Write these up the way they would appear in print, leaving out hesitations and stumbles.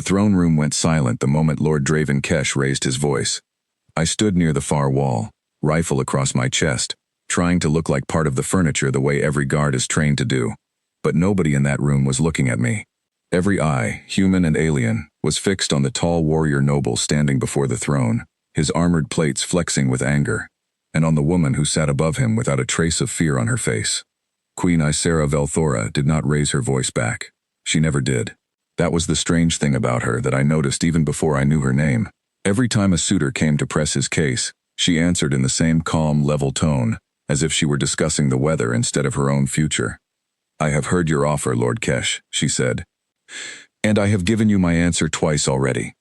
The throne room went silent the moment Lord Draven Kesh raised his voice. I stood near the far wall, rifle across my chest, trying to look like part of the furniture the way every guard is trained to do. But nobody in that room was looking at me. Every eye, human and alien, was fixed on the tall warrior noble standing before the throne, his armored plates flexing with anger, and on the woman who sat above him without a trace of fear on her face. Queen Ysera Velthora did not raise her voice back. She never did. That was the strange thing about her that I noticed even before I knew her name. Every time a suitor came to press his case, she answered in the same calm, level tone, as if she were discussing the weather instead of her own future. "I have heard your offer, Lord Kesh," she said. "And I have given you my answer twice already."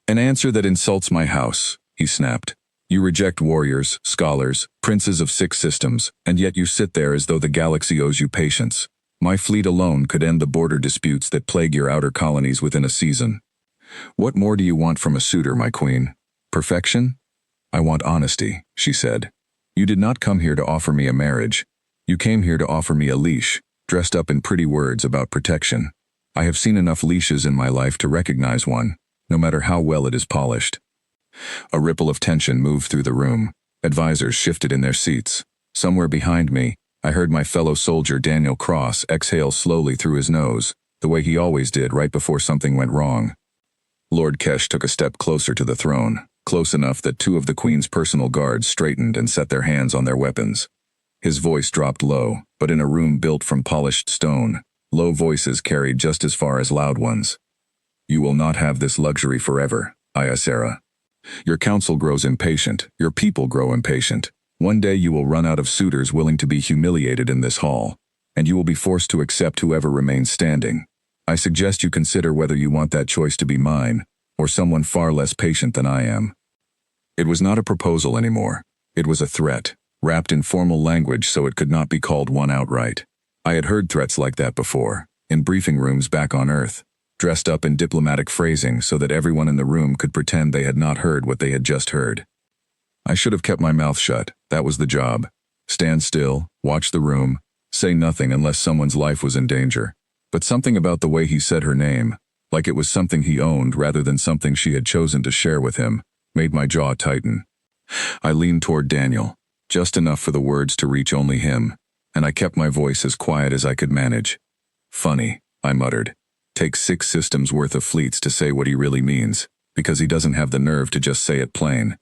"An answer that insults my house," he snapped. "You reject warriors, scholars, princes of 6 systems, and yet you sit there as though the galaxy owes you patience. My fleet alone could end the border disputes that plague your outer colonies within a season. What more do you want from a suitor, my queen? Perfection? I want honesty," she said. "You did not come here to offer me a marriage. You came here to offer me a leash, dressed up in pretty words about protection. I have seen enough leashes in my life to recognize one, no matter how well it is polished." A ripple of tension moved through the room. Advisors shifted in their seats. Somewhere behind me, I heard my fellow soldier Daniel Cross exhale slowly through his nose, the way he always did right before something went wrong. Lord Kesh took a step closer to the throne, close enough that 2 of the Queen's personal guards straightened and set their hands on their weapons. His voice dropped low, but in a room built from polished stone, low voices carried just as far as loud ones. "You will not have this luxury forever, Ysera. Your council grows impatient, your people grow impatient. One day you will run out of suitors willing to be humiliated in this hall, and you will be forced to accept whoever remains standing. I suggest you consider whether you want that choice to be mine, or someone far less patient than I am." It was not a proposal anymore. It was a threat, wrapped in formal language so it could not be called one outright. I had heard threats like that before, in briefing rooms back on Earth, dressed up in diplomatic phrasing so that everyone in the room could pretend they had not heard what they had just heard. I should have kept my mouth shut. That was the job. Stand still, watch the room, say nothing unless someone's life was in danger. But something about the way he said her name, like it was something he owned rather than something she had chosen to share with him, made my jaw tighten. I leaned toward Daniel, just enough for the words to reach only him, and I kept my voice as quiet as I could manage. "Funny," I muttered. "Takes 6 systems worth of fleets to say what he really means, because he doesn't have the nerve to just say it plain.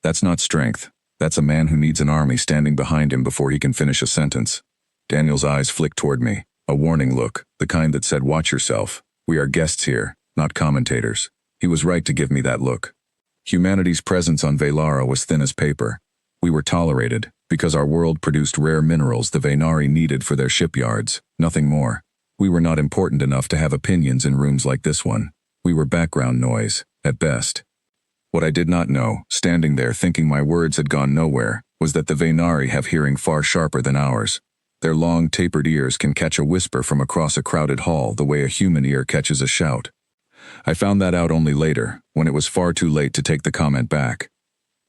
That's not strength. That's a man who needs an army standing behind him before he can finish a sentence." Daniel's eyes flicked toward me, a warning look, the kind that said, "Watch yourself. We are guests here, not commentators." He was right to give me that look. Humanity's presence on Velara was thin as paper. We were tolerated, because our world produced rare minerals the Vaynari needed for their shipyards, nothing more. We were not important enough to have opinions in rooms like this one. We were background noise, at best. What I did not know, standing there thinking my words had gone nowhere, was that the Vaynari have hearing far sharper than ours. Their long, tapered ears can catch a whisper from across a crowded hall the way a human ear catches a shout. I found that out only later, when it was far too late to take the comment back.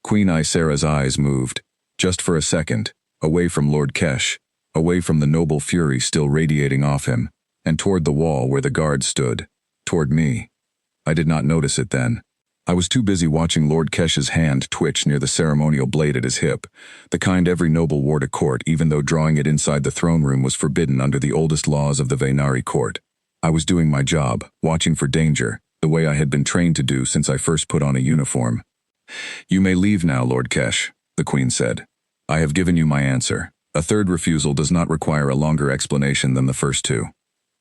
Queen Ysera's eyes moved, just for a second, away from Lord Kesh, away from the noble fury still radiating off him, and toward the wall where the guards stood, toward me. I did not notice it then. I was too busy watching Lord Kesh's hand twitch near the ceremonial blade at his hip, the kind every noble wore to court even though drawing it inside the throne room was forbidden under the oldest laws of the Vaynari court. I was doing my job, watching for danger, the way I had been trained to do since I first put on a uniform. "You may leave now, Lord Kesh," the Queen said. "I have given you my answer. A third refusal does not require a longer explanation than the first 2.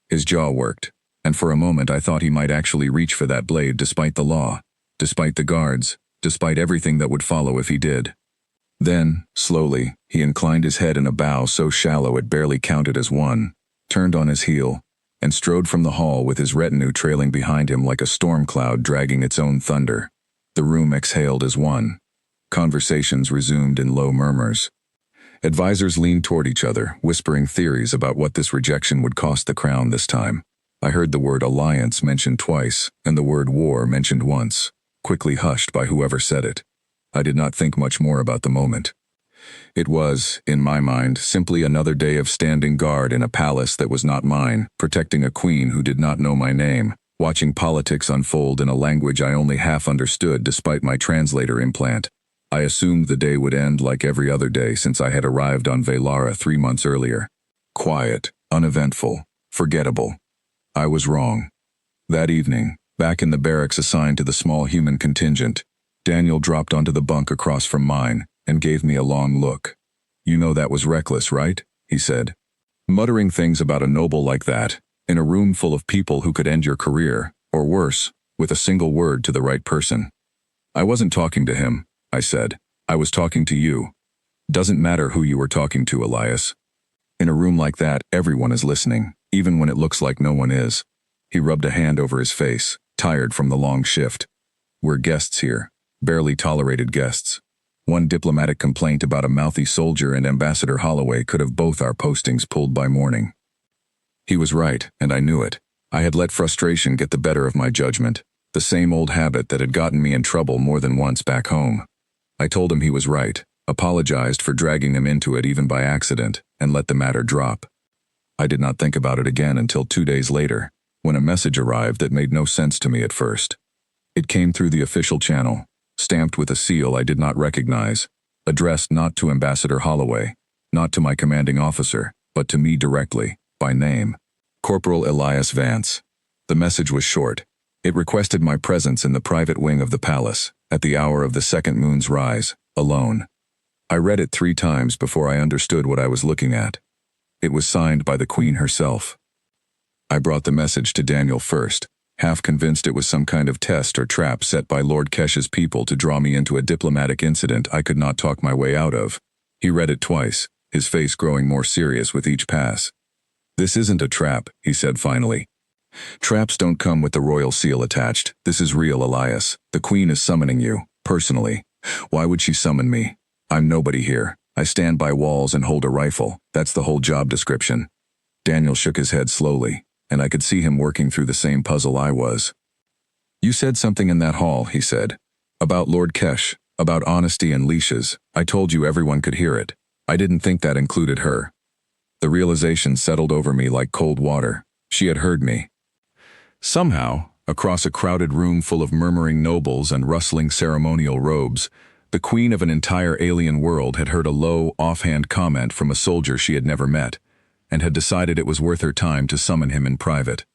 His jaw worked, and for a moment I thought he might actually reach for that blade despite the law, despite the guards, despite everything that would follow if he did. Then, slowly, he inclined his head in a bow so shallow it barely counted as one, turned on his heel, and strode from the hall with his retinue trailing behind him like a storm cloud dragging its own thunder. The room exhaled as one. Conversations resumed in low murmurs. Advisors leaned toward each other, whispering theories about what this rejection would cost the crown this time. I heard the word alliance mentioned twice, and the word war mentioned once, quickly hushed by whoever said it. I did not think much more about the moment. It was, in my mind, simply another day of standing guard in a palace that was not mine, protecting a queen who did not know my name, watching politics unfold in a language I only half understood despite my translator implant. I assumed the day would end like every other day since I had arrived on Velara 3 months earlier. Quiet, uneventful, forgettable. I was wrong. That evening, back in the barracks assigned to the small human contingent, Daniel dropped onto the bunk across from mine and gave me a long look. "You know that was reckless, right?" he said. "Muttering things about a noble like that, in a room full of people who could end your career, or worse, with a single word to the right person." "I wasn't talking to him," I said. "I was talking to you. Doesn't matter who you were talking to, Elias. In a room like that, everyone is listening, even when it looks like no one is." He rubbed a hand over his face, tired from the long shift. "We're guests here, barely tolerated guests. One diplomatic complaint about a mouthy soldier and Ambassador Holloway could have both our postings pulled by morning." He was right, and I knew it. I had let frustration get the better of my judgment, the same old habit that had gotten me in trouble more than once back home. I told him he was right, apologized for dragging him into it even by accident, and let the matter drop. I did not think about it again until 2 days later, when a message arrived that made no sense to me at first. It came through the official channel, stamped with a seal I did not recognize, addressed not to Ambassador Holloway, not to my commanding officer, but to me directly, by name. Corporal Elias Vance. The message was short. It requested my presence in the private wing of the palace, at the hour of the second moon's rise, alone. I read it 3 times before I understood what I was looking at. It was signed by the Queen herself. I brought the message to Daniel first, half convinced it was some kind of test or trap set by Lord Kesh's people to draw me into a diplomatic incident I could not talk my way out of. He read it twice, his face growing more serious with each pass. "This isn't a trap," he said finally. "Traps don't come with the royal seal attached. This is real, Elias. The Queen is summoning you, personally. Why would she summon me? I'm nobody here. I stand by walls and hold a rifle. That's the whole job description." Daniel shook his head slowly, and I could see him working through the same puzzle I was. "You said something in that hall," he said. "About Lord Kesh, about honesty and leashes. I told you everyone could hear it. I didn't think that included her." The realization settled over me like cold water. She had heard me. Somehow, across a crowded room full of murmuring nobles and rustling ceremonial robes, the queen of an entire alien world had heard a low, offhand comment from a soldier she had never met, and had decided it was worth her time to summon him in private.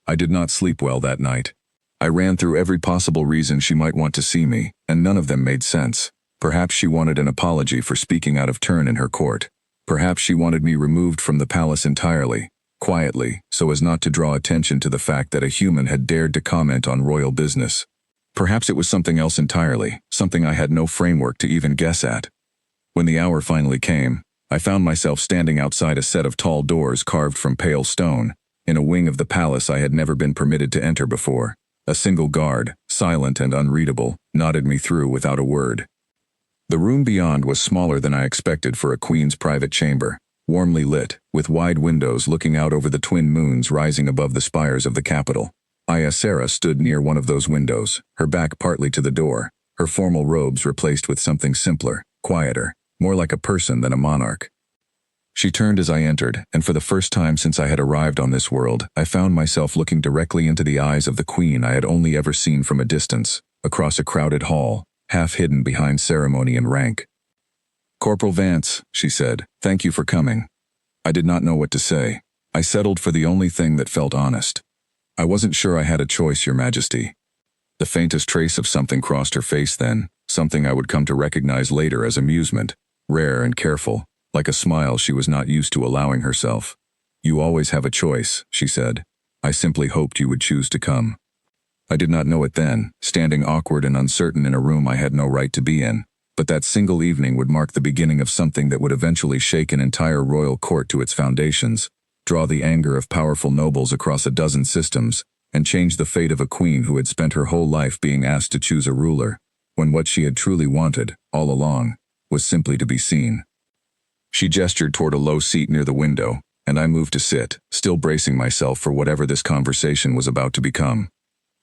I did not sleep well that night. I ran through every possible reason she might want to see me, and none of them made sense. Perhaps she wanted an apology for speaking out of turn in her court. Perhaps she wanted me removed from the palace entirely, quietly, so as not to draw attention to the fact that a human had dared to comment on royal business. Perhaps it was something else entirely, something I had no framework to even guess at. When the hour finally came, I found myself standing outside a set of tall doors carved from pale stone, in a wing of the palace I had never been permitted to enter before. A single guard, silent and unreadable, nodded me through without a word. The room beyond was smaller than I expected for a queen's private chamber, warmly lit, with wide windows looking out over the twin moons rising above the spires of the capital. Sarah stood near one of those windows, her back partly to the door, her formal robes replaced with something simpler, quieter, more like a person than a monarch. She turned as I entered, and for the first time since I had arrived on this world, I found myself looking directly into the eyes of the queen I had only ever seen from a distance, across a crowded hall, half hidden behind ceremony and rank. "Corporal Vance," she said, "thank you for coming." I did not know what to say. I settled for the only thing that felt honest. "I wasn't sure I had a choice, Your Majesty." The faintest trace of something crossed her face then, something I would come to recognize later as amusement, rare and careful, like a smile she was not used to allowing herself. "You always have a choice," she said. "I simply hoped you would choose to come." I did not know it then, standing awkward and uncertain in a room I had no right to be in, but that single evening would mark the beginning of something that would eventually shake an entire royal court to its foundations, draw the anger of powerful nobles across a dozen systems, and change the fate of a queen who had spent her whole life being asked to choose a ruler, when what she had truly wanted, all along, was simply to be seen. She gestured toward a low seat near the window, and I moved to sit, still bracing myself for whatever this conversation was about to become.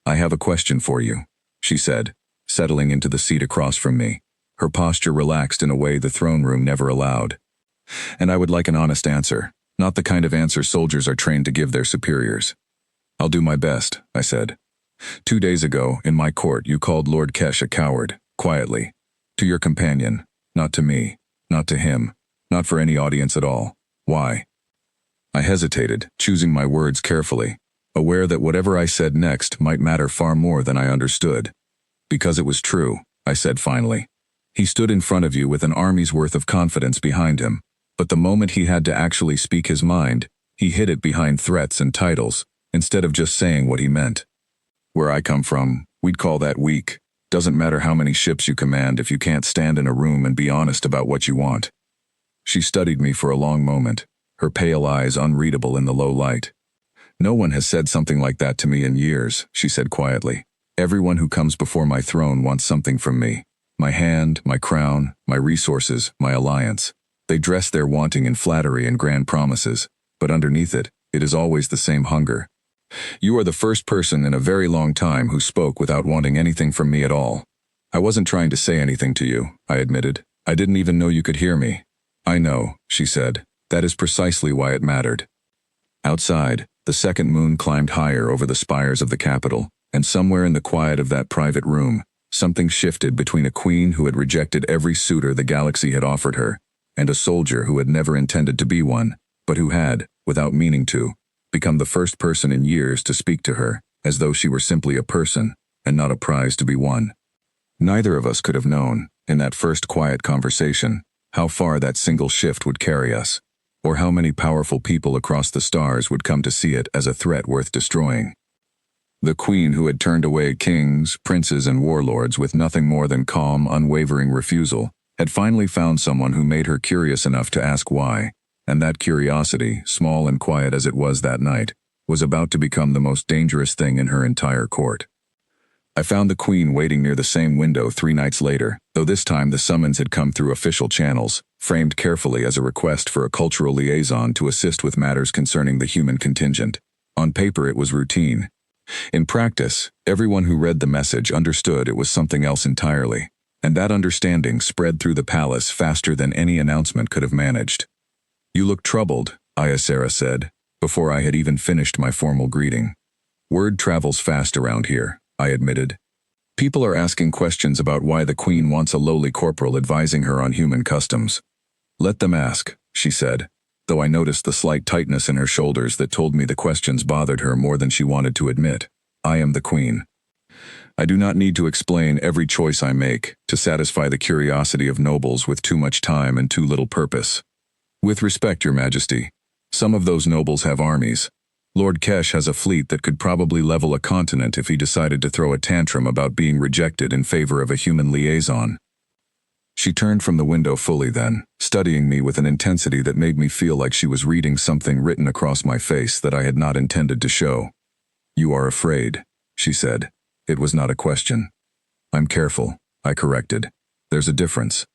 "I have a question for you," she said, settling into the seat across from me, her posture relaxed in a way the throne room never allowed. "And I would like an honest answer, not the kind of answer soldiers are trained to give their superiors." I'll do my best, I said. 2 days ago, in my court, you called Lord Kesh a coward, quietly. To your companion, not to me, not to him, not for any audience at all. Why? I hesitated, choosing my words carefully, aware that whatever I said next might matter far more than I understood. Because it was true, I said finally. He stood in front of you with an army's worth of confidence behind him, but the moment he had to actually speak his mind, he hid it behind threats and titles, instead of just saying what he meant. Where I come from, we'd call that weak. Doesn't matter how many ships you command if you can't stand in a room and be honest about what you want. She studied me for a long moment, her pale eyes unreadable in the low light. No one has said something like that to me in years, she said quietly. Everyone who comes before my throne wants something from me. My hand, my crown, my resources, my alliance. They dress their wanting in flattery and grand promises, but underneath it, it is always the same hunger. You are the first person in a very long time who spoke without wanting anything from me at all. I wasn't trying to say anything to you, I admitted. I didn't even know you could hear me. I know, she said. That is precisely why it mattered. Outside, the second moon climbed higher over the spires of the capital, and somewhere in the quiet of that private room, something shifted between a queen who had rejected every suitor the galaxy had offered her, and a soldier who had never intended to be one, but who had, without meaning to, become the first person in years to speak to her, as though she were simply a person, and not a prize to be won. Neither of us could have known, in that first quiet conversation, how far that single shift would carry us, or how many powerful people across the stars would come to see it as a threat worth destroying. The queen who had turned away kings, princes, and warlords with nothing more than calm, unwavering refusal, had finally found someone who made her curious enough to ask why, and that curiosity, small and quiet as it was that night, was about to become the most dangerous thing in her entire court. I found the queen waiting near the same window 3 nights later, though this time the summons had come through official channels, framed carefully as a request for a cultural liaison to assist with matters concerning the human contingent. On paper it was routine. In practice, everyone who read the message understood it was something else entirely, and that understanding spread through the palace faster than any announcement could have managed. You look troubled, Ayasera said, before I had even finished my formal greeting. Word travels fast around here, I admitted. People are asking questions about why the queen wants a lowly corporal advising her on human customs. Let them ask, she said, though I noticed the slight tightness in her shoulders that told me the questions bothered her more than she wanted to admit. I am the queen. I do not need to explain every choice I make to satisfy the curiosity of nobles with too much time and too little purpose. With respect, Your Majesty, some of those nobles have armies. Lord Kesh has a fleet that could probably level a continent if he decided to throw a tantrum about being rejected in favor of a human liaison. She turned from the window fully then, studying me with an intensity that made me feel like she was reading something written across my face that I had not intended to show. You are afraid, she said. It was not a question. I'm careful, I corrected. There's a difference.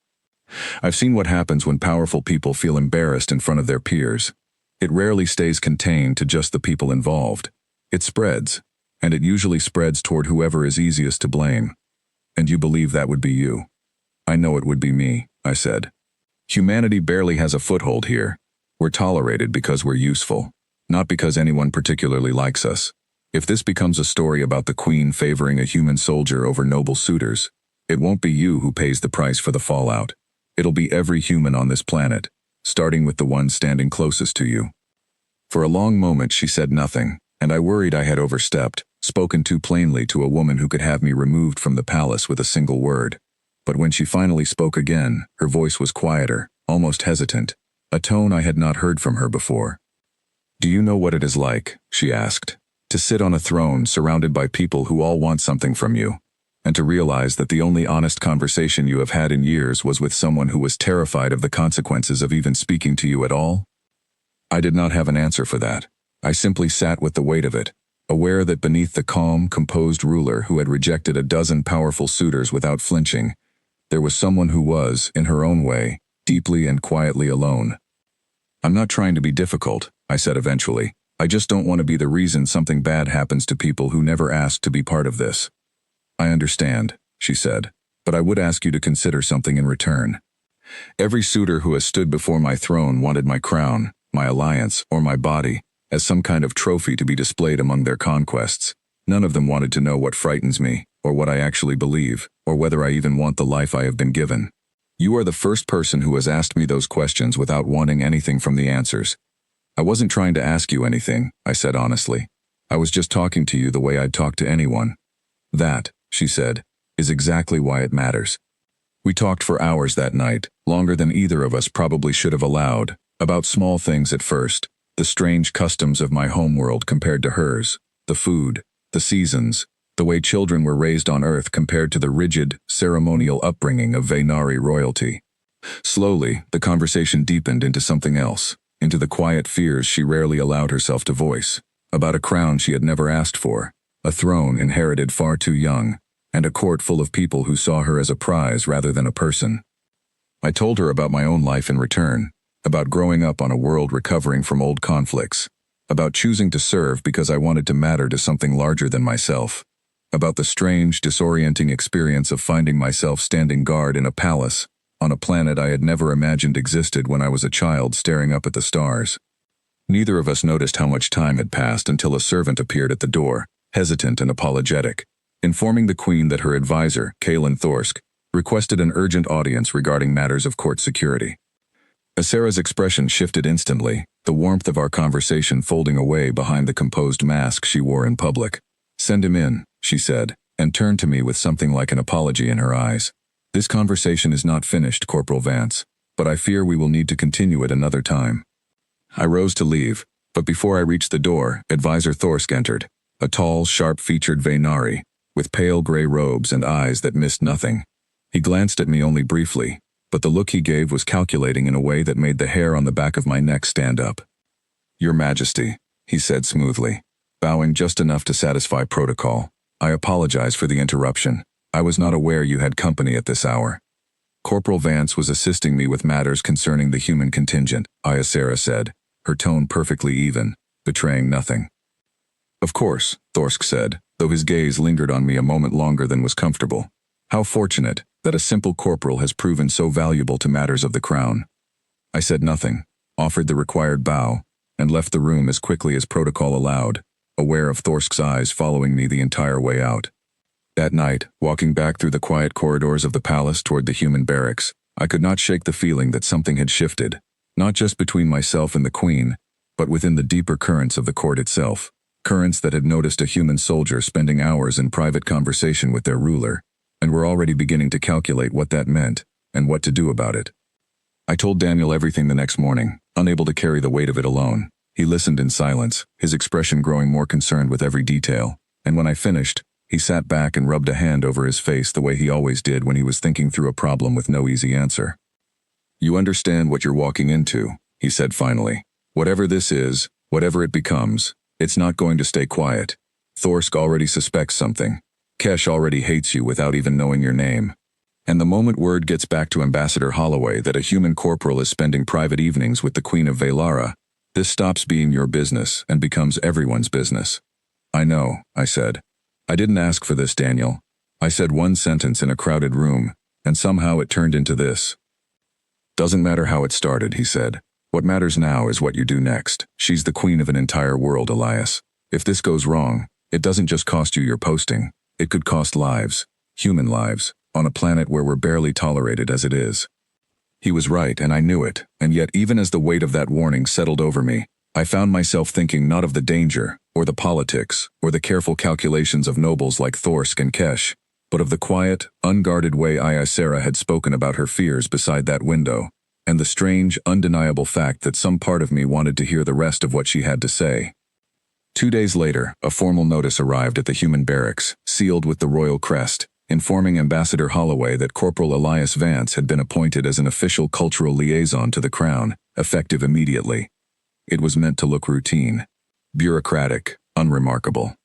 I've seen what happens when powerful people feel embarrassed in front of their peers. It rarely stays contained to just the people involved. It spreads, and it usually spreads toward whoever is easiest to blame. And you believe that would be you. I know it would be me, I said. Humanity barely has a foothold here. We're tolerated because we're useful, not because anyone particularly likes us. If this becomes a story about the queen favoring a human soldier over noble suitors, it won't be you who pays the price for the fallout. It'll be every human on this planet, starting with the one standing closest to you. For a long moment she said nothing, and I worried I had overstepped, spoken too plainly to a woman who could have me removed from the palace with a single word. But when she finally spoke again, her voice was quieter, almost hesitant, a tone I had not heard from her before. Do you know what it is like, she asked, to sit on a throne surrounded by people who all want something from you, and to realize that the only honest conversation you have had in years was with someone who was terrified of the consequences of even speaking to you at all? I did not have an answer for that. I simply sat with the weight of it, aware that beneath the calm, composed ruler who had rejected a dozen powerful suitors without flinching, there was someone who was, in her own way, deeply and quietly alone. I'm not trying to be difficult, I said eventually. I just don't want to be the reason something bad happens to people who never asked to be part of this. I understand, she said, but I would ask you to consider something in return. Every suitor who has stood before my throne wanted my crown, my alliance, or my body, as some kind of trophy to be displayed among their conquests. None of them wanted to know what frightens me, or what I actually believe, or whether I even want the life I have been given. You are the first person who has asked me those questions without wanting anything from the answers. I wasn't trying to ask you anything, I said honestly. I was just talking to you the way I'd talk to anyone. That, she said, is exactly why it matters. We talked for hours that night, longer than either of us probably should have allowed, about small things at first, the strange customs of my homeworld compared to hers, the food, the seasons, the way children were raised on Earth compared to the rigid, ceremonial upbringing of Vaynari royalty. Slowly, the conversation deepened into something else, into the quiet fears she rarely allowed herself to voice, about a crown she had never asked for, a throne inherited far too young, and a court full of people who saw her as a prize rather than a person. I told her about my own life in return, about growing up on a world recovering from old conflicts, about choosing to serve because I wanted to matter to something larger than myself, about the strange, disorienting experience of finding myself standing guard in a palace, on a planet I had never imagined existed when I was a child staring up at the stars. Neither of us noticed how much time had passed until a servant appeared at the door, hesitant and apologetic, informing the Queen that her advisor, Kaelin Thorsk, requested an urgent audience regarding matters of court security. Asera's expression shifted instantly, the warmth of our conversation folding away behind the composed mask she wore in public. "Send him in," she said, and turned to me with something like an apology in her eyes. "This conversation is not finished, Corporal Vance, but I fear we will need to continue it another time." I rose to leave, but before I reached the door, Advisor Thorsk entered, a tall, sharp-featured Vaynari, with pale gray robes and eyes that missed nothing. He glanced at me only briefly, but the look he gave was calculating in a way that made the hair on the back of my neck stand up. "Your Majesty," he said smoothly, bowing just enough to satisfy protocol. "I apologize for the interruption. I was not aware you had company at this hour." Corporal Vance was assisting me with matters concerning the human contingent, Asera said, her tone perfectly even, betraying nothing. "Of course," Thorsk said, though his gaze lingered on me a moment longer than was comfortable. "How fortunate that a simple corporal has proven so valuable to matters of the crown." I said nothing, offered the required bow, and left the room as quickly as protocol allowed, aware of Thorsk's eyes following me the entire way out. That night, walking back through the quiet corridors of the palace toward the human barracks, I could not shake the feeling that something had shifted, not just between myself and the Queen, but within the deeper currents of the court itself, currents that had noticed a human soldier spending hours in private conversation with their ruler, and were already beginning to calculate what that meant, and what to do about it. I told Daniel everything the next morning, unable to carry the weight of it alone. He listened in silence, his expression growing more concerned with every detail, and when I finished, he sat back and rubbed a hand over his face the way he always did when he was thinking through a problem with no easy answer. "You understand what you're walking into," he said finally. "Whatever this is, whatever it becomes, it's not going to stay quiet. Thorsk already suspects something. Kesh already hates you without even knowing your name. And the moment word gets back to Ambassador Holloway that a human corporal is spending private evenings with the Queen of Valara, this stops being your business and becomes everyone's business." "I know," I said. "I didn't ask for this, Daniel. I said one sentence in a crowded room, and somehow it turned into this." "Doesn't matter how it started," he said. "What matters now is what you do next. She's the queen of an entire world, Elias. If this goes wrong, it doesn't just cost you your posting. It could cost lives, human lives, on a planet where we're barely tolerated as it is." He was right, and I knew it, and yet even as the weight of that warning settled over me, I found myself thinking not of the danger, or the politics, or the careful calculations of nobles like Thorsk and Kesh, but of the quiet, unguarded way Asera had spoken about her fears beside that window, and the strange, undeniable fact that some part of me wanted to hear the rest of what she had to say. 2 days later, a formal notice arrived at the human barracks, sealed with the royal crest, informing Ambassador Holloway that Corporal Elias Vance had been appointed as an official cultural liaison to the Crown, effective immediately. It was meant to look routine, bureaucratic, unremarkable.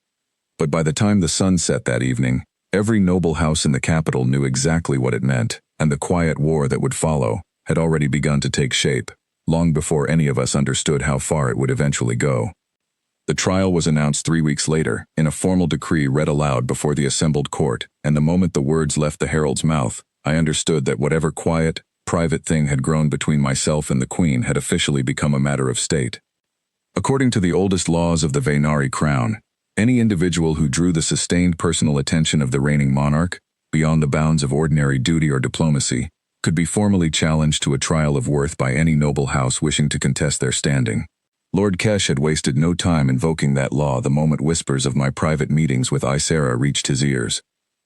But by the time the sun set that evening, every noble house in the capital knew exactly what it meant, and the quiet war that would follow had already begun to take shape, long before any of us understood how far it would eventually go. The trial was announced 3 weeks later, in a formal decree read aloud before the assembled court, and the moment the words left the herald's mouth, I understood that whatever quiet, private thing had grown between myself and the Queen had officially become a matter of state. According to the oldest laws of the Vaynari crown, any individual who drew the sustained personal attention of the reigning monarch, beyond the bounds of ordinary duty or diplomacy, could be formally challenged to a trial of worth by any noble house wishing to contest their standing. Lord Kesh had wasted no time invoking that law the moment whispers of my private meetings with Ysera reached his ears.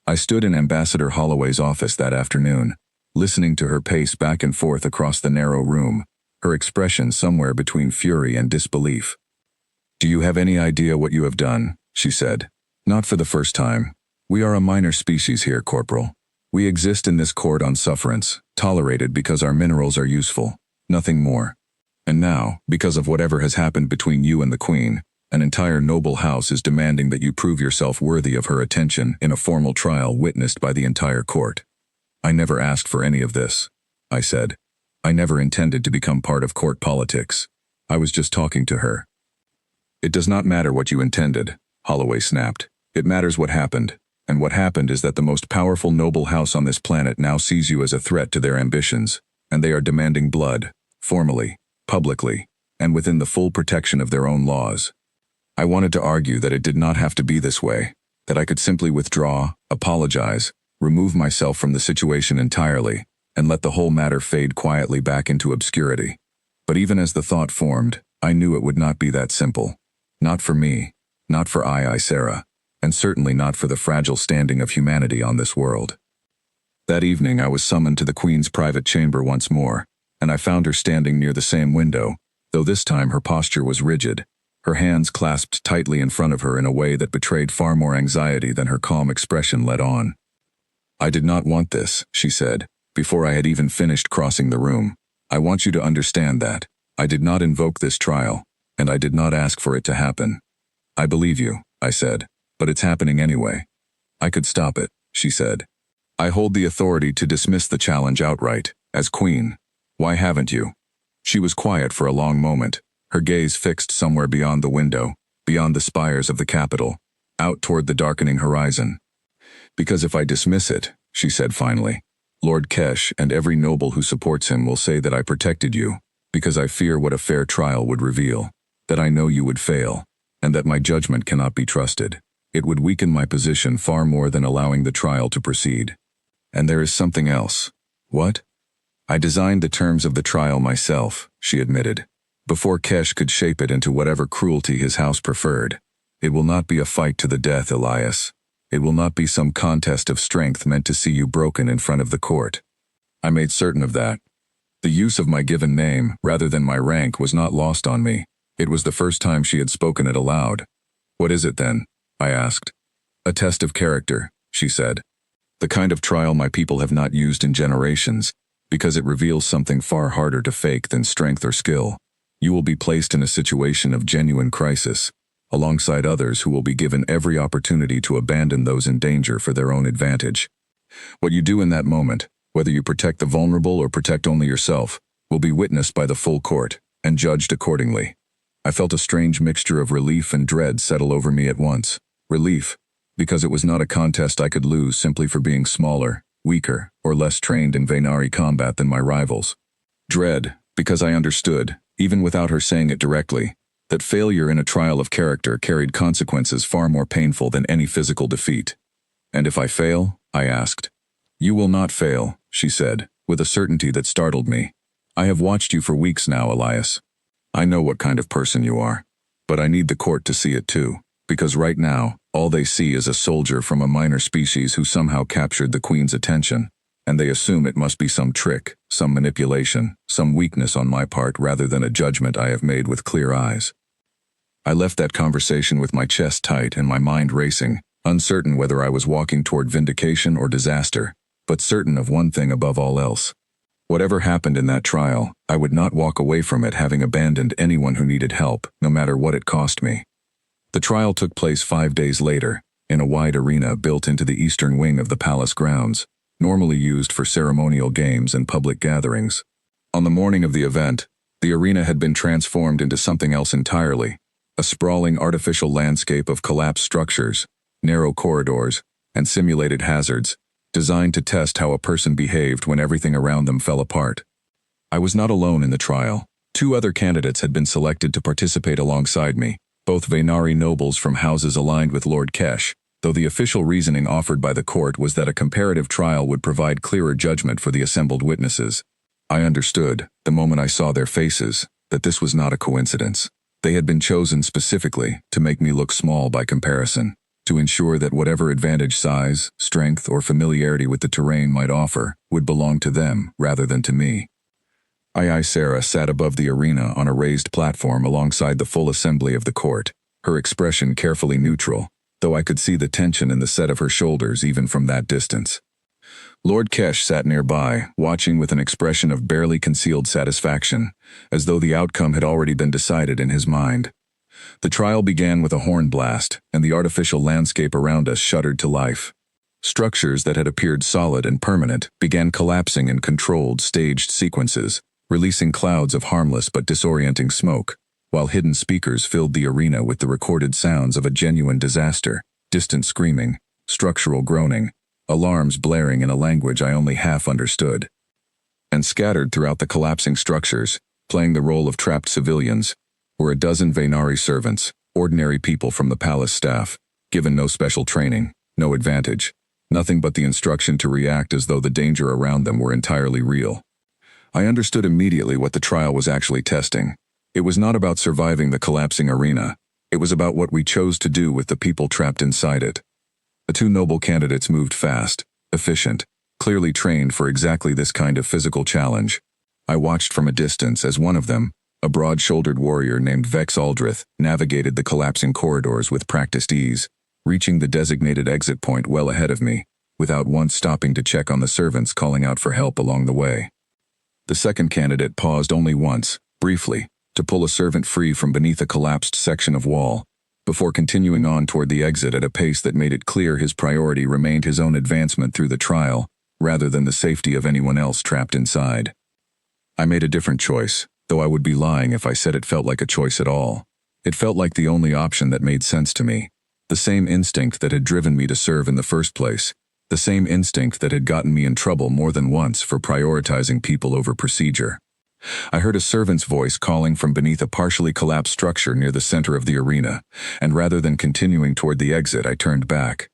I stood in Ambassador Holloway's office that afternoon, listening to her pace back and forth across the narrow room, her expression somewhere between fury and disbelief. "Do you have any idea what you have done?" she said. "Not for the first time. We are a minor species here, Corporal. We exist in this court on sufferance, tolerated because our minerals are useful, nothing more. And now, because of whatever has happened between you and the Queen, an entire noble house is demanding that you prove yourself worthy of her attention in a formal trial witnessed by the entire court." "I never asked for any of this," I said. "I never intended to become part of court politics. I was just talking to her." "It does not matter what you intended," Holloway snapped. "It matters what happened. And what happened is that the most powerful noble house on this planet now sees you as a threat to their ambitions, and they are demanding blood, formally, publicly, and within the full protection of their own laws. I wanted to argue that it did not have to be this way, that I could simply withdraw, apologize, remove myself from the situation entirely, and let the whole matter fade quietly back into obscurity. But even as the thought formed, I knew it would not be that simple. Not for me, not for Ysera, and certainly not for the fragile standing of humanity on this world. That evening I was summoned to the Queen's private chamber once more, and I found her standing near the same window, though this time her posture was rigid, her hands clasped tightly in front of her in a way that betrayed far more anxiety than her calm expression let on. "I did not want this," she said, before I had even finished crossing the room. "I want you to understand that. I did not invoke this trial, and I did not ask for it to happen." "I believe you," I said, "but it's happening anyway." "I could stop it," she said. "I hold the authority to dismiss the challenge outright, as Queen. Why haven't you?" She was quiet for a long moment, her gaze fixed somewhere beyond the window, beyond the spires of the Capitol, out toward the darkening horizon. "Because if I dismiss it," she said finally, "Lord Kesh and every noble who supports him will say that I protected you, because I fear what a fair trial would reveal, that I know you would fail, and that my judgment cannot be trusted. It would weaken my position far more than allowing the trial to proceed. And there is something else." "What?" "I designed the terms of the trial myself," she admitted, "before Kesh could shape it into whatever cruelty his house preferred. It will not be a fight to the death, Elias. It will not be some contest of strength meant to see you broken in front of the court. I made certain of that. The use of my given name, rather than my rank, was not lost on me. It was the first time she had spoken it aloud. "What is it then?" I asked. "A test of character," she said. "The kind of trial my people have not used in generations, because it reveals something far harder to fake than strength or skill. You will be placed in a situation of genuine crisis, alongside others who will be given every opportunity to abandon those in danger for their own advantage. What you do in that moment, whether you protect the vulnerable or protect only yourself, will be witnessed by the full court, and judged accordingly." I felt a strange mixture of relief and dread settle over me at once. Relief, because it was not a contest I could lose simply for being smaller, weaker, or less trained in Vaynari combat than my rivals. Dread, because I understood, even without her saying it directly, that failure in a trial of character carried consequences far more painful than any physical defeat. "And if I fail?" I asked. "You will not fail," she said, with a certainty that startled me. "I have watched you for weeks now, Elias. I know what kind of person you are. But I need the court to see it too, because right now, all they see is a soldier from a minor species who somehow captured the Queen's attention, and they assume it must be some trick, some manipulation, some weakness on my part rather than a judgment I have made with clear eyes." I left that conversation with my chest tight and my mind racing, uncertain whether I was walking toward vindication or disaster, but certain of one thing above all else. Whatever happened in that trial, I would not walk away from it having abandoned anyone who needed help, no matter what it cost me. The trial took place 5 days later, in a wide arena built into the eastern wing of the palace grounds, normally used for ceremonial games and public gatherings. On the morning of the event, the arena had been transformed into something else entirely, a sprawling artificial landscape of collapsed structures, narrow corridors, and simulated hazards, designed to test how a person behaved when everything around them fell apart. I was not alone in the trial. Two other candidates had been selected to participate alongside me, both Vaynari nobles from houses aligned with Lord Kesh, though the official reasoning offered by the court was that a comparative trial would provide clearer judgment for the assembled witnesses. I understood, the moment I saw their faces, that this was not a coincidence. They had been chosen specifically to make me look small by comparison, to ensure that whatever advantage size, strength, or familiarity with the terrain might offer would belong to them rather than to me. Sarah sat above the arena on a raised platform alongside the full assembly of the court, her expression carefully neutral, though I could see the tension in the set of her shoulders even from that distance. Lord Kesh sat nearby, watching with an expression of barely concealed satisfaction, as though the outcome had already been decided in his mind. The trial began with a horn blast, and the artificial landscape around us shuddered to life. Structures that had appeared solid and permanent began collapsing in controlled, staged sequences, releasing clouds of harmless but disorienting smoke, while hidden speakers filled the arena with the recorded sounds of a genuine disaster, distant screaming, structural groaning, alarms blaring in a language I only half understood. And scattered throughout the collapsing structures, playing the role of trapped civilians, were a dozen Vaynari servants, ordinary people from the palace staff, given no special training, no advantage, nothing but the instruction to react as though the danger around them were entirely real. I understood immediately what the trial was actually testing. It was not about surviving the collapsing arena. It was about what we chose to do with the people trapped inside it. The two noble candidates moved fast, efficient, clearly trained for exactly this kind of physical challenge. I watched from a distance as one of them, a broad-shouldered warrior named Vex Aldrith, navigated the collapsing corridors with practiced ease, reaching the designated exit point well ahead of me, without once stopping to check on the servants calling out for help along the way. The second candidate paused only once, briefly, to pull a servant free from beneath a collapsed section of wall, before continuing on toward the exit at a pace that made it clear his priority remained his own advancement through the trial, rather than the safety of anyone else trapped inside. I made a different choice, though I would be lying if I said it felt like a choice at all. It felt like the only option that made sense to me, the same instinct that had driven me to serve in the first place, the same instinct that had gotten me in trouble more than once for prioritizing people over procedure. I heard a servant's voice calling from beneath a partially collapsed structure near the center of the arena, and rather than continuing toward the exit, I turned back.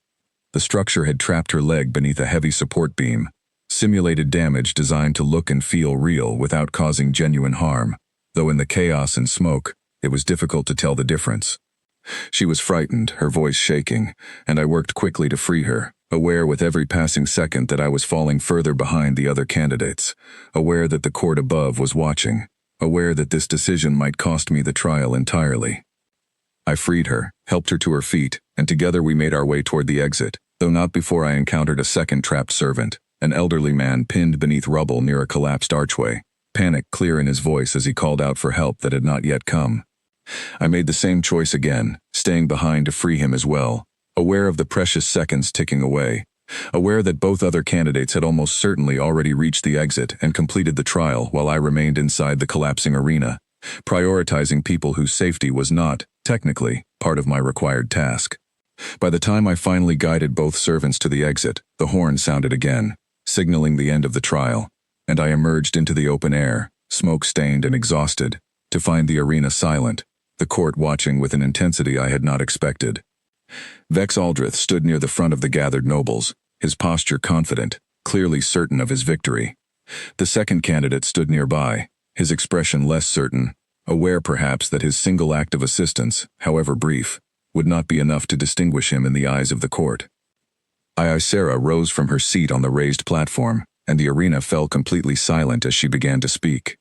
The structure had trapped her leg beneath a heavy support beam, simulated damage designed to look and feel real without causing genuine harm, though in the chaos and smoke, it was difficult to tell the difference. She was frightened, her voice shaking, and I worked quickly to free her, aware with every passing second that I was falling further behind the other candidates, aware that the court above was watching, aware that this decision might cost me the trial entirely. I freed her, helped her to her feet, and together we made our way toward the exit, though not before I encountered a second trapped servant, an elderly man pinned beneath rubble near a collapsed archway, panic clear in his voice as he called out for help that had not yet come. I made the same choice again, staying behind to free him as well, aware of the precious seconds ticking away, aware that both other candidates had almost certainly already reached the exit and completed the trial while I remained inside the collapsing arena, prioritizing people whose safety was not, technically, part of my required task. By the time I finally guided both servants to the exit, the horn sounded again, signaling the end of the trial, and I emerged into the open air, smoke-stained and exhausted, to find the arena silent, the court watching with an intensity I had not expected. Vex Aldrith stood near the front of the gathered nobles, his posture confident, clearly certain of his victory. The second candidate stood nearby, his expression less certain, aware perhaps that his single act of assistance, however brief, would not be enough to distinguish him in the eyes of the court. Sarah rose from her seat on the raised platform, and the arena fell completely silent as she began to speak.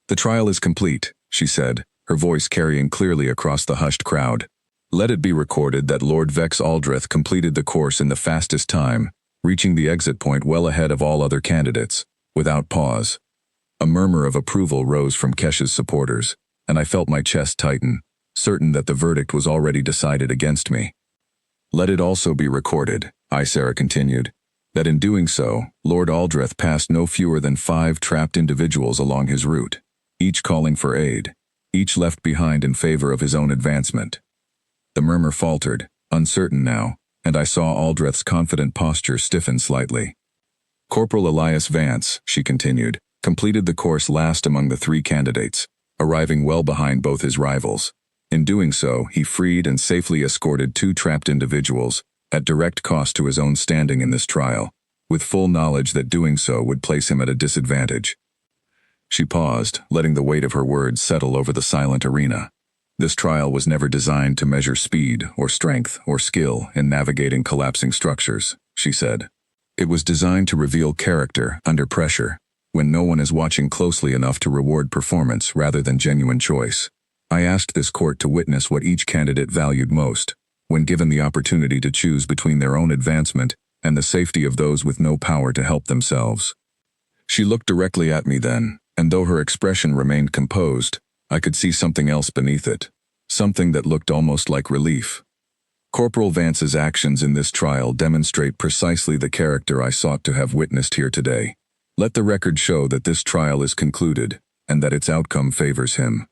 "The trial is complete," she said, her voice carrying clearly across the hushed crowd. "Let it be recorded that Lord Vex Aldrith completed the course in the fastest time, reaching the exit point well ahead of all other candidates, without pause." A murmur of approval rose from Kesh's supporters, and I felt my chest tighten, certain that the verdict was already decided against me. "Let it also be recorded," Sarah continued, "that in doing so, Lord Aldrith passed no fewer than 5 trapped individuals along his route, each calling for aid, each left behind in favor of his own advancement." The murmur faltered, uncertain now, and I saw Aldrith's confident posture stiffen slightly. "Corporal Elias Vance," she continued, "completed the course last among the 3 candidates, arriving well behind both his rivals. In doing so, he freed and safely escorted 2 trapped individuals, at direct cost to his own standing in this trial, with full knowledge that doing so would place him at a disadvantage. She paused, letting the weight of her words settle over the silent arena. This trial was never designed to measure speed or strength or skill in navigating collapsing structures, she said. It was designed to reveal character under pressure, when no one is watching closely enough to reward performance rather than genuine choice. I asked this court to witness what each candidate valued most, when given the opportunity to choose between their own advancement and the safety of those with no power to help themselves. She looked directly at me then, and though her expression remained composed, I could see something else beneath it, something that looked almost like relief. Corporal Vance's actions in this trial demonstrate precisely the character I sought to have witnessed here today. Let the record show that this trial is concluded, and that its outcome favors him.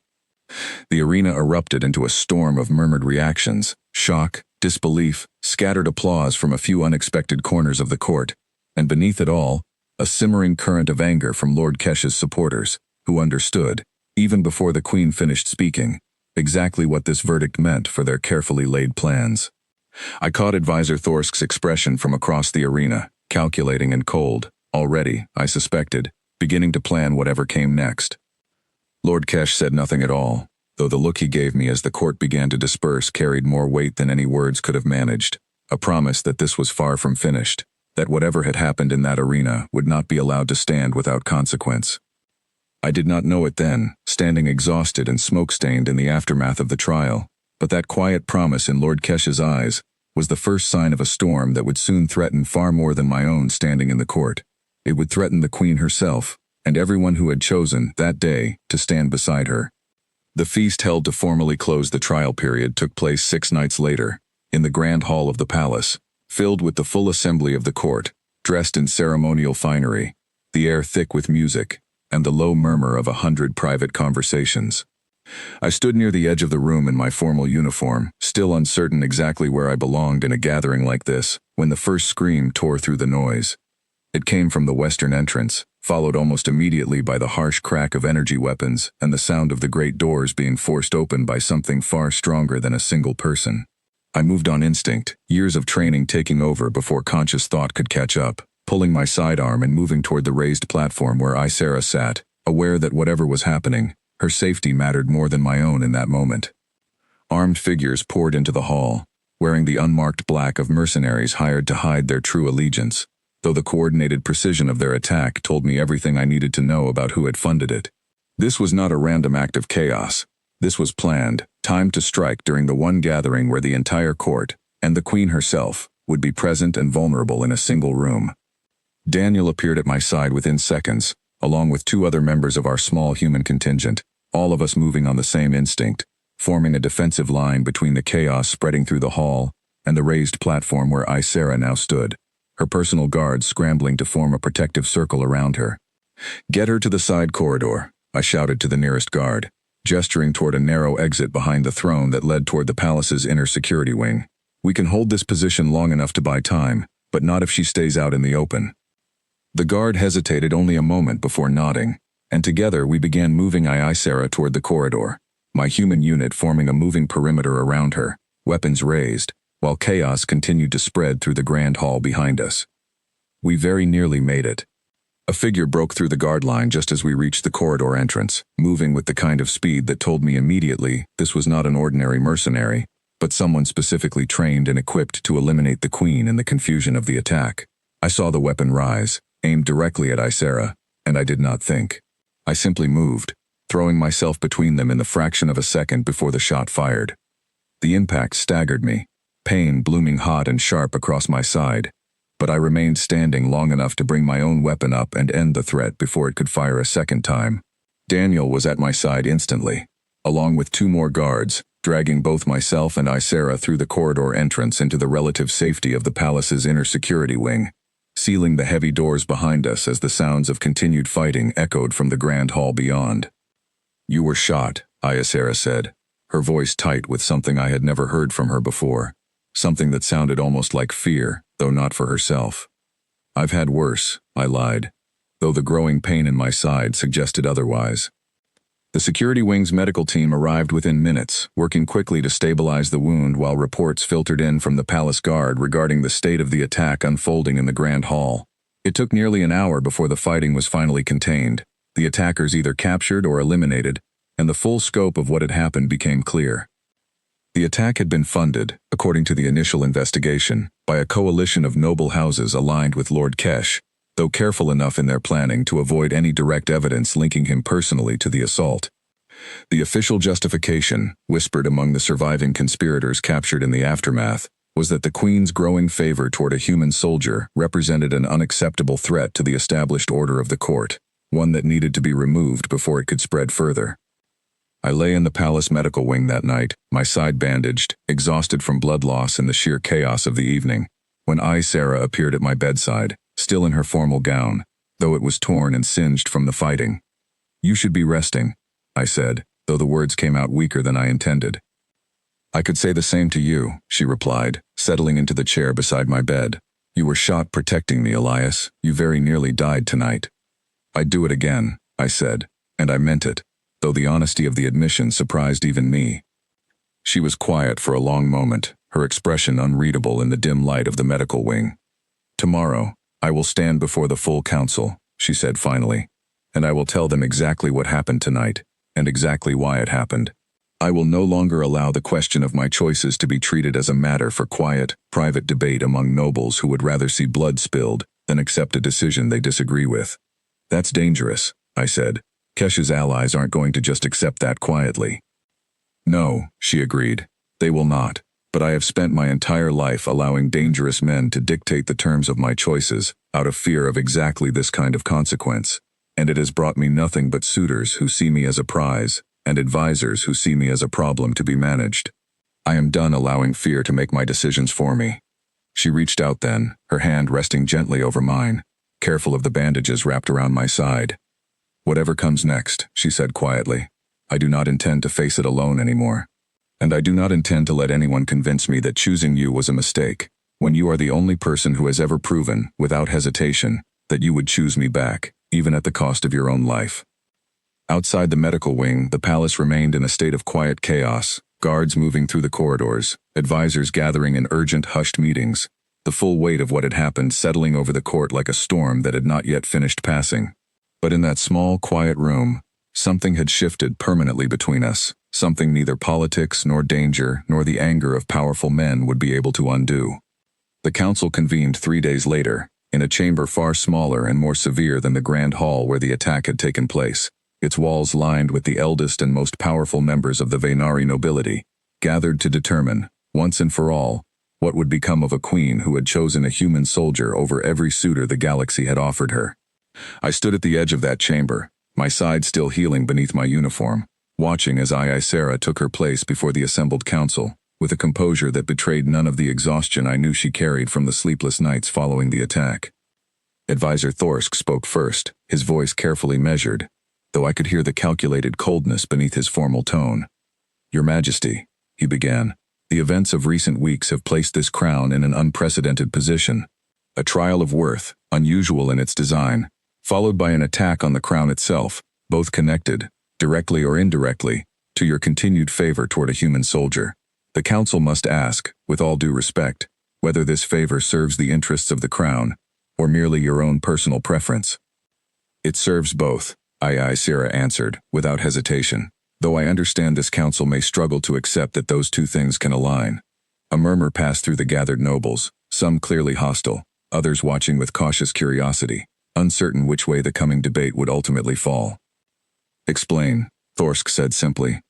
The arena erupted into a storm of murmured reactions, shock, disbelief, scattered applause from a few unexpected corners of the court, and beneath it all, a simmering current of anger from Lord Kesh's supporters, who understood, even before the Queen finished speaking, exactly what this verdict meant for their carefully laid plans. I caught Advisor Thorsk's expression from across the arena, calculating and cold, already, I suspected, beginning to plan whatever came next. Lord Kesh said nothing at all, though the look he gave me as the court began to disperse carried more weight than any words could have managed, a promise that this was far from finished, that whatever had happened in that arena would not be allowed to stand without consequence. I did not know it then, standing exhausted and smoke-stained in the aftermath of the trial, but that quiet promise in Lord Kesh's eyes was the first sign of a storm that would soon threaten far more than my own standing in the court. It would threaten the Queen herself, and everyone who had chosen, that day, to stand beside her. The feast held to formally close the trial period took place 6 nights later, in the grand hall of the palace, filled with the full assembly of the court, dressed in ceremonial finery, the air thick with music, and the low murmur of 100 private conversations. I stood near the edge of the room in my formal uniform, still uncertain exactly where I belonged in a gathering like this, when the first scream tore through the noise. It came from the western entrance, followed almost immediately by the harsh crack of energy weapons and the sound of the great doors being forced open by something far stronger than a single person. I moved on instinct, years of training taking over before conscious thought could catch up, pulling my sidearm and moving toward the raised platform where Isara sat, aware that whatever was happening, her safety mattered more than my own in that moment. Armed figures poured into the hall, wearing the unmarked black of mercenaries hired to hide their true allegiance, though the coordinated precision of their attack told me everything I needed to know about who had funded it. This was not a random act of chaos. This was planned, timed to strike during the one gathering where the entire court, and the Queen herself, would be present and vulnerable in a single room. Daniel appeared at my side within seconds, along with 2 other members of our small human contingent, all of us moving on the same instinct, forming a defensive line between the chaos spreading through the hall and the raised platform where Isara now stood, her personal guards scrambling to form a protective circle around her. "Get her to the side corridor," I shouted to the nearest guard, gesturing toward a narrow exit behind the throne that led toward the palace's inner security wing. "We can hold this position long enough to buy time, but not if she stays out in the open." The guard hesitated only a moment before nodding, and together we began moving Isara toward the corridor, my human unit forming a moving perimeter around her, weapons raised, while chaos continued to spread through the grand hall behind us. We very nearly made it. A figure broke through the guard line just as we reached the corridor entrance, moving with the kind of speed that told me immediately this was not an ordinary mercenary, but someone specifically trained and equipped to eliminate the Queen in the confusion of the attack. I saw the weapon rise, aimed directly at Isara, and I did not think. I simply moved, throwing myself between them in the fraction of a second before the shot fired. The impact staggered me, pain blooming hot and sharp across my side, but I remained standing long enough to bring my own weapon up and end the threat before it could fire a second time. Daniel was at my side instantly, along with 2 more guards, dragging both myself and Isara through the corridor entrance into the relative safety of the palace's inner security wing, sealing the heavy doors behind us as the sounds of continued fighting echoed from the grand hall beyond. "You were shot," Isara said, her voice tight with something I had never heard from her before, something that sounded almost like fear, though not for herself. "I've had worse," I lied, though the growing pain in my side suggested otherwise. The security wing's medical team arrived within minutes, working quickly to stabilize the wound while reports filtered in from the palace guard regarding the state of the attack unfolding in the Grand Hall. It took nearly an hour before the fighting was finally contained, the attackers either captured or eliminated, and the full scope of what had happened became clear. The attack had been funded, according to the initial investigation, by a coalition of noble houses aligned with Lord Kesh, though careful enough in their planning to avoid any direct evidence linking him personally to the assault. The official justification, whispered among the surviving conspirators captured in the aftermath, was that the Queen's growing favor toward a human soldier represented an unacceptable threat to the established order of the court, one that needed to be removed before it could spread further. I lay in the palace medical wing that night, my side bandaged, exhausted from blood loss and the sheer chaos of the evening, when Sarah appeared at my bedside, still in her formal gown, though it was torn and singed from the fighting. "You should be resting," I said, though the words came out weaker than I intended. "I could say the same to you," she replied, settling into the chair beside my bed. "You were shot protecting me, Elias. You very nearly died tonight." "I'd do it again," I said, and I meant it, though the honesty of the admission surprised even me. She was quiet for a long moment, her expression unreadable in the dim light of the medical wing. "Tomorrow, I will stand before the full council," she said finally, "and I will tell them exactly what happened tonight, and exactly why it happened. I will no longer allow the question of my choices to be treated as a matter for quiet, private debate among nobles who would rather see blood spilled than accept a decision they disagree with. That's dangerous," I said. "Kesh's allies aren't going to just accept that quietly." "No," she agreed. "They will not. But I have spent my entire life allowing dangerous men to dictate the terms of my choices, out of fear of exactly this kind of consequence. And it has brought me nothing but suitors who see me as a prize, and advisors who see me as a problem to be managed. I am done allowing fear to make my decisions for me." She reached out then, her hand resting gently over mine, careful of the bandages wrapped around my side. "Whatever comes next," she said quietly, "I do not intend to face it alone anymore. And I do not intend to let anyone convince me that choosing you was a mistake, when you are the only person who has ever proven, without hesitation, that you would choose me back, even at the cost of your own life." Outside the medical wing, the palace remained in a state of quiet chaos, guards moving through the corridors, advisors gathering in urgent, hushed meetings, the full weight of what had happened settling over the court like a storm that had not yet finished passing. But in that small, quiet room, something had shifted permanently between us, something neither politics nor danger nor the anger of powerful men would be able to undo. The council convened 3 days later, in a chamber far smaller and more severe than the grand hall where the attack had taken place, its walls lined with the eldest and most powerful members of the Vaynari nobility, gathered to determine, once and for all, what would become of a queen who had chosen a human soldier over every suitor the galaxy had offered her. I stood at the edge of that chamber, my side still healing beneath my uniform, watching as Sarah took her place before the assembled council, with a composure that betrayed none of the exhaustion I knew she carried from the sleepless nights following the attack. Advisor Thorsk spoke first, his voice carefully measured, though I could hear the calculated coldness beneath his formal tone. "Your Majesty," he began, "the events of recent weeks have placed this crown in an unprecedented position. A trial of worth, unusual in its design, followed by an attack on the crown itself, both connected, directly or indirectly, to your continued favor toward a human soldier. The council must ask, with all due respect, whether this favor serves the interests of the crown, or merely your own personal preference." "It serves both," Sarah answered, without hesitation, "though I understand this council may struggle to accept that those two things can align." A murmur passed through the gathered nobles, some clearly hostile, others watching with cautious curiosity, uncertain which way the coming debate would ultimately fall. "Explain," Thorsk said simply.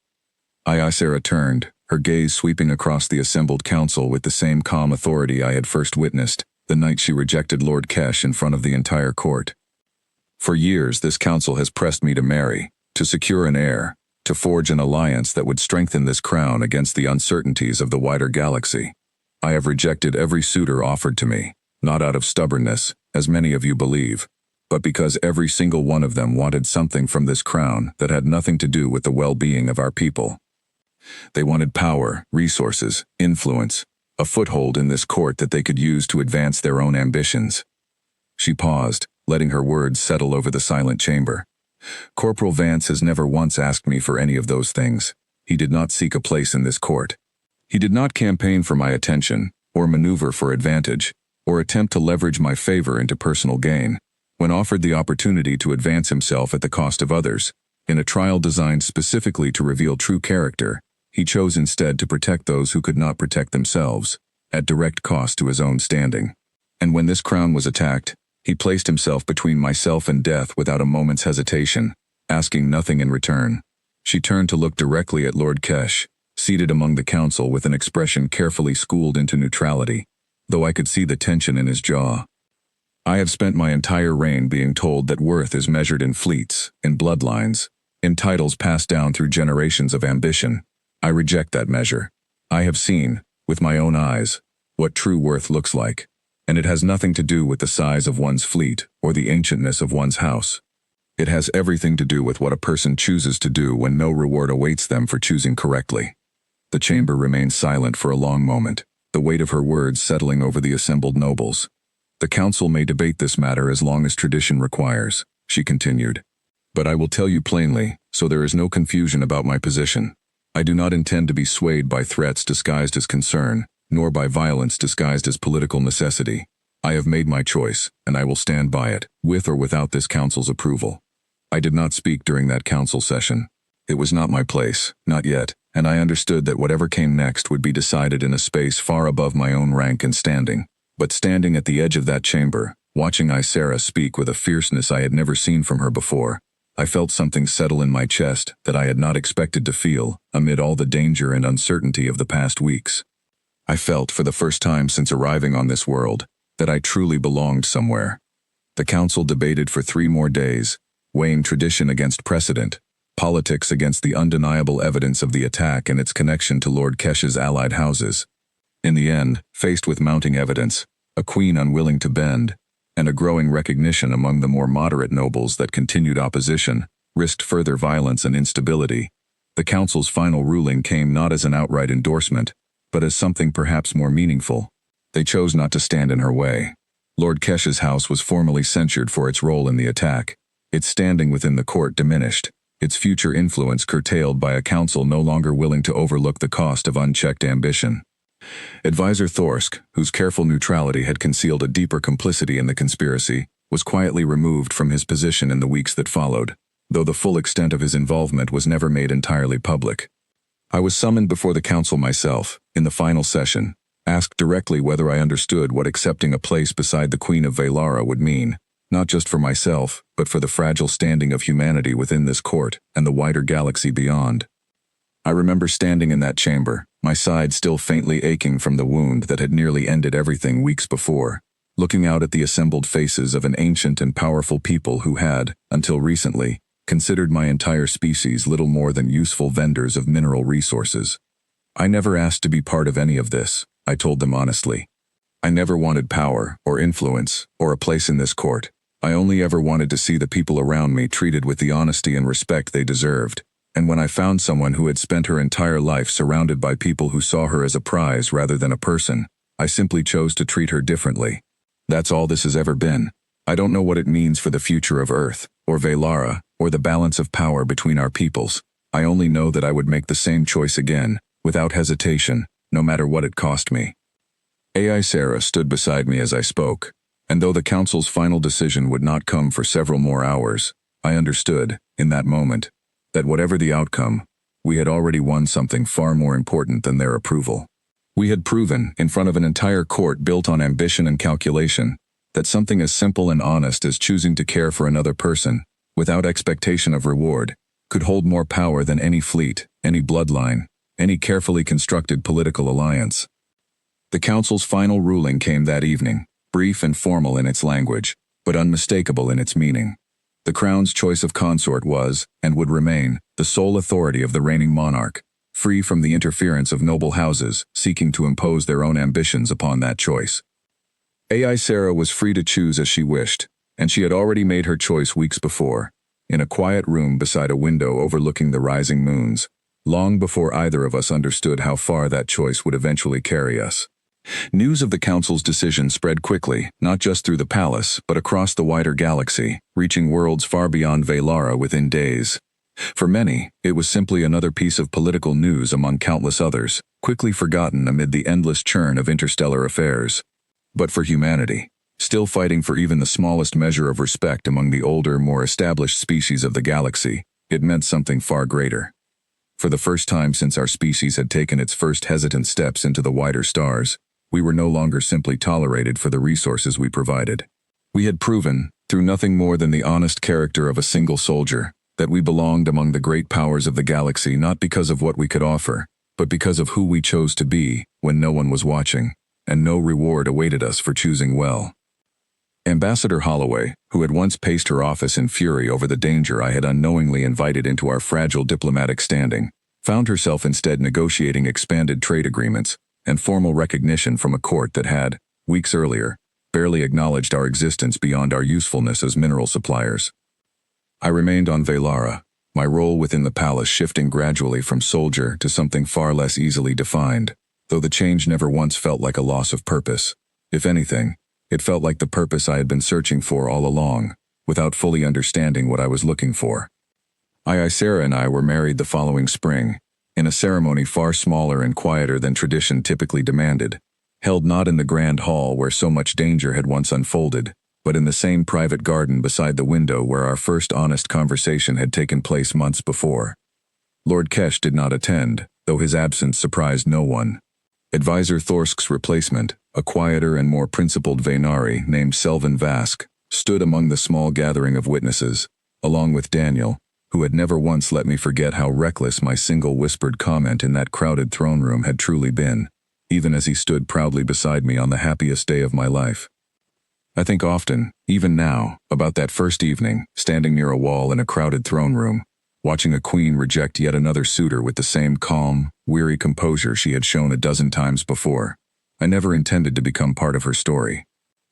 Sarah turned, her gaze sweeping across the assembled council with the same calm authority I had first witnessed, the night she rejected Lord Kesh in front of the entire court. "For years this council has pressed me to marry, to secure an heir, to forge an alliance that would strengthen this crown against the uncertainties of the wider galaxy. I have rejected every suitor offered to me, not out of stubbornness, as many of you believe, but because every single one of them wanted something from this crown that had nothing to do with the well-being of our people. They wanted power, resources, influence, a foothold in this court that they could use to advance their own ambitions." She paused, letting her words settle over the silent chamber, Corporal Vance has never once asked me for any of those things. He did not seek a place in this court. He did not campaign for my attention, or maneuver for advantage, or attempt to leverage my favor into personal gain. When offered the opportunity to advance himself at the cost of others, in a trial designed specifically to reveal true character, he chose instead to protect those who could not protect themselves, at direct cost to his own standing. And when this crown was attacked, he placed himself between myself and death without a moment's hesitation, asking nothing in return. She turned to look directly at Lord Kesh, seated among the council with an expression carefully schooled into neutrality, though I could see the tension in his jaw. I have spent my entire reign being told that worth is measured in fleets, in bloodlines, in titles passed down through generations of ambition. I reject that measure. I have seen, with my own eyes, what true worth looks like, and it has nothing to do with the size of one's fleet or the ancientness of one's house. It has everything to do with what a person chooses to do when no reward awaits them for choosing correctly. The chamber remained silent for a long moment, the weight of her words settling over the assembled nobles. The council may debate this matter as long as tradition requires, she continued. But I will tell you plainly, so there is no confusion about my position. I do not intend to be swayed by threats disguised as concern, nor by violence disguised as political necessity. I have made my choice, and I will stand by it, with or without this council's approval. I did not speak during that council session. It was not my place, not yet, and I understood that whatever came next would be decided in a space far above my own rank and standing. But standing at the edge of that chamber, watching Ysera speak with a fierceness I had never seen from her before, I felt something settle in my chest that I had not expected to feel amid all the danger and uncertainty of the past weeks. I felt, for the first time since arriving on this world, that I truly belonged somewhere. The council debated for 3 more days, weighing tradition against precedent, politics against the undeniable evidence of the attack and its connection to Lord Kesh's allied houses. In the end, faced with mounting evidence, a queen unwilling to bend, and a growing recognition among the more moderate nobles that continued opposition risked further violence and instability, the council's final ruling came not as an outright endorsement, but as something perhaps more meaningful. They chose not to stand in her way. Lord Kesh's house was formally censured for its role in the attack, its standing within the court diminished, its future influence curtailed by a council no longer willing to overlook the cost of unchecked ambition. Advisor Thorsk, whose careful neutrality had concealed a deeper complicity in the conspiracy, was quietly removed from his position in the weeks that followed, though the full extent of his involvement was never made entirely public. I was summoned before the council myself, in the final session, asked directly whether I understood what accepting a place beside the Queen of Velara would mean, not just for myself, but for the fragile standing of humanity within this court and the wider galaxy beyond. I remember standing in that chamber, my side still faintly aching from the wound that had nearly ended everything weeks before, looking out at the assembled faces of an ancient and powerful people who had, until recently, considered my entire species little more than useful vendors of mineral resources. I never asked to be part of any of this, I told them honestly. I never wanted power, or influence, or a place in this court. I only ever wanted to see the people around me treated with the honesty and respect they deserved. And when I found someone who had spent her entire life surrounded by people who saw her as a prize rather than a person, I simply chose to treat her differently. That's all this has ever been. I don't know what it means for the future of Earth, or Velara, or the balance of power between our peoples. I only know that I would make the same choice again, without hesitation, no matter what it cost me. Ysera stood beside me as I spoke, and though the council's final decision would not come for several more hours, I understood, in that moment, that whatever the outcome, we had already won something far more important than their approval. We had proven, in front of an entire court built on ambition and calculation, that something as simple and honest as choosing to care for another person, without expectation of reward, could hold more power than any fleet, any bloodline, any carefully constructed political alliance. The council's final ruling came that evening, brief and formal in its language, but unmistakable in its meaning. The crown's choice of consort was, and would remain, the sole authority of the reigning monarch, free from the interference of noble houses seeking to impose their own ambitions upon that choice. Ysera was free to choose as she wished, and she had already made her choice weeks before, in a quiet room beside a window overlooking the rising moons, long before either of us understood how far that choice would eventually carry us. News of the Council's decision spread quickly, not just through the palace, but across the wider galaxy, reaching worlds far beyond Velara within days. For many, it was simply another piece of political news among countless others, quickly forgotten amid the endless churn of interstellar affairs. But for humanity, still fighting for even the smallest measure of respect among the older, more established species of the galaxy, it meant something far greater. For the first time since our species had taken its first hesitant steps into the wider stars, we were no longer simply tolerated for the resources we provided. We had proven, through nothing more than the honest character of a single soldier, that we belonged among the great powers of the galaxy not because of what we could offer, but because of who we chose to be when no one was watching, and no reward awaited us for choosing well. Ambassador Holloway, who had once paced her office in fury over the danger I had unknowingly invited into our fragile diplomatic standing, found herself instead negotiating expanded trade agreements and formal recognition from a court that had, weeks earlier, barely acknowledged our existence beyond our usefulness as mineral suppliers. I remained on Velara, my role within the palace shifting gradually from soldier to something far less easily defined, though the change never once felt like a loss of purpose. If anything, it felt like the purpose I had been searching for all along, without fully understanding what I was looking for. Sarah and I were married the following spring, in a ceremony far smaller and quieter than tradition typically demanded, held not in the grand hall where so much danger had once unfolded, but in the same private garden beside the window where our first honest conversation had taken place months before. Lord Kesh did not attend, though his absence surprised no one. Advisor Thorsk's replacement, a quieter and more principled Vaynari named Selvin Vask, stood among the small gathering of witnesses, along with Daniel, who had never once let me forget how reckless my single whispered comment in that crowded throne room had truly been, even as he stood proudly beside me on the happiest day of my life. I think often, even now, about that first evening, standing near a wall in a crowded throne room, watching a queen reject yet another suitor with the same calm, weary composure she had shown a dozen times before. I never intended to become part of her story.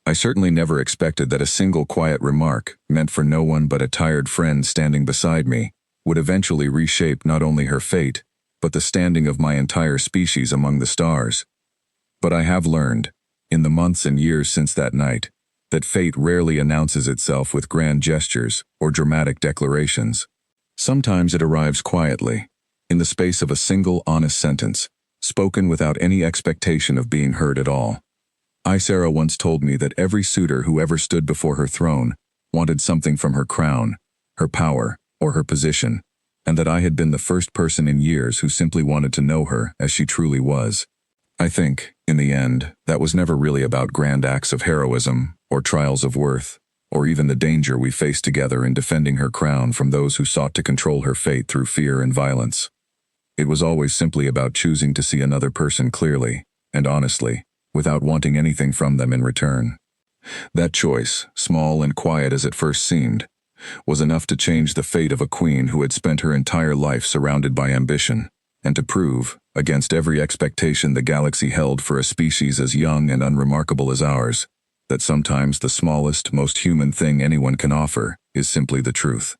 I certainly never expected that a single quiet remark, meant for no one but a tired friend standing beside me, would eventually reshape not only her fate, but the standing of my entire species among the stars. But I have learned, in the months and years since that night, that fate rarely announces itself with grand gestures or dramatic declarations. Sometimes it arrives quietly, in the space of a single honest sentence, spoken without any expectation of being heard at all. Sarah once told me that every suitor who ever stood before her throne wanted something from her crown, her power, or her position, and that I had been the first person in years who simply wanted to know her as she truly was. I think, in the end, that was never really about grand acts of heroism, or trials of worth, or even the danger we faced together in defending her crown from those who sought to control her fate through fear and violence. It was always simply about choosing to see another person clearly, and honestly, without wanting anything from them in return. That choice, small and quiet as it first seemed, was enough to change the fate of a queen who had spent her entire life surrounded by ambition, and to prove, against every expectation the galaxy held for a species as young and unremarkable as ours, that sometimes the smallest, most human thing anyone can offer is simply the truth.